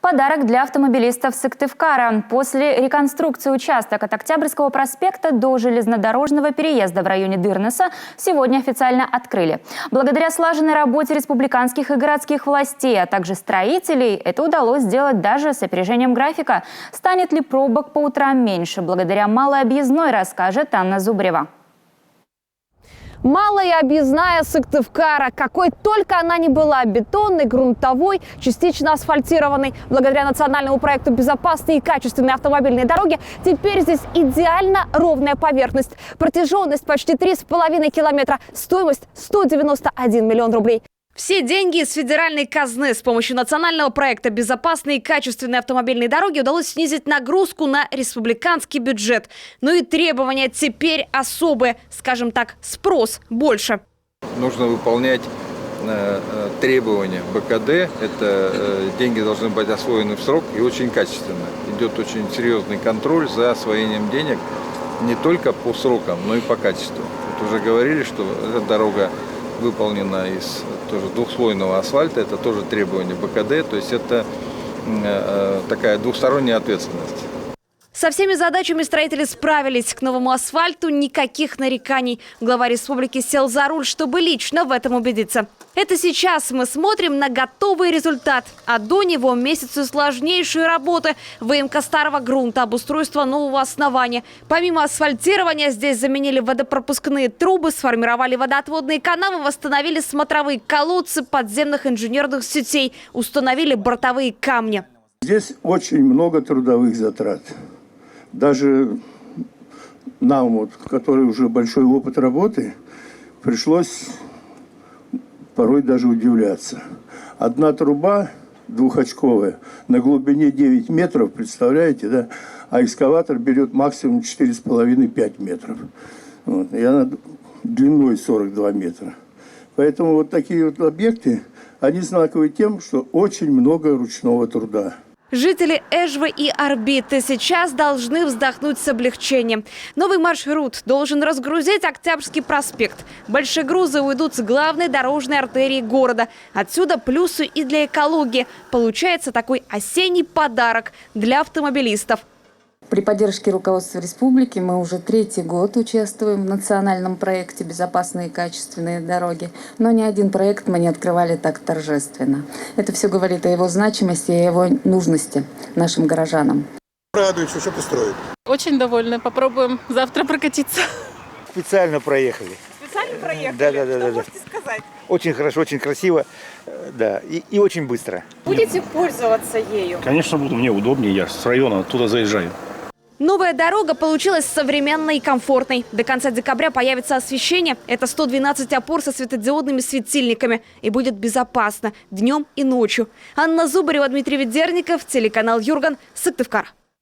Подарок для автомобилистов Сыктывкара. После реконструкции участок от Октябрьского проспекта до железнодорожного переезда в районе Дырнеса сегодня официально открыли. Благодаря слаженной работе республиканских и городских властей, а также строителей, это удалось сделать даже с опережением графика. Станет ли пробок по утрам меньше? Благодаря малой объездной, расскажет Анна Зубрева. Малая объездная Сыктывкара, какой только она ни была, бетонной, грунтовой, частично асфальтированной. Благодаря национальному проекту «Безопасные и качественные автомобильные дороги» теперь здесь идеально ровная поверхность. Протяженность почти 3,5 километра, стоимость 191 миллион рублей. Все деньги из федеральной казны. С помощью национального проекта «Безопасные и качественные автомобильные дороги» удалось снизить нагрузку на республиканский бюджет. Ну и требования теперь особые. Скажем так, спрос больше. Нужно выполнять требования БКД. Это деньги должны быть освоены в срок и очень качественно. Идет очень серьезный контроль за освоением денег не только по срокам, но и по качеству. Вот уже говорили, что эта дорога выполнена из тоже двухслойного асфальта, это тоже требование БКД, то есть это такая двухсторонняя ответственность. Со всеми задачами строители справились. К новому асфальту никаких нареканий. Глава республики сел за руль, чтобы лично в этом убедиться. Это сейчас мы смотрим на готовый результат. А до него месяцы сложнейшей работы. Выемка старого грунта, обустройство нового основания. Помимо асфальтирования здесь заменили водопропускные трубы, сформировали водоотводные канавы, восстановили смотровые колодцы подземных инженерных сетей, установили бортовые камни. Здесь очень много трудовых затрат. Даже нам, вот, который уже большой опыт работы, пришлось порой даже удивляться. Одна труба двухочковая на глубине 9 метров, представляете, да? А экскаватор берет максимум 4,5-5 метров. Вот. И она длиной 42 метра. Поэтому вот такие вот объекты, они знаковы тем, что очень много ручного труда. Жители Эжвы и Орбиты сейчас должны вздохнуть с облегчением. Новый маршрут должен разгрузить Октябрьский проспект. Большие грузы уйдут с главной дорожной артерии города. Отсюда плюсы и для экологии. Получается такой осенний подарок для автомобилистов. При поддержке руководства республики мы уже 3-й год участвуем в национальном проекте «Безопасные и качественные дороги». Но ни один проект мы не открывали так торжественно. Это все говорит о его значимости и о его нужности нашим горожанам. Радуется, что построят. Очень довольны. Попробуем завтра прокатиться. Специально проехали. Специально проехали? Да. Можете сказать? Очень хорошо, очень красиво, да, и очень быстро. Будете пользоваться ею? Конечно, буду. Мне удобнее. Я с района туда заезжаю. Новая дорога получилась современной и комфортной. До конца декабря появится освещение. Это 112 опор со светодиодными светильниками. И будет безопасно днем и ночью. Анна Зубрева, Дмитрий Ведерников, телеканал Юрган, Сыктывкар.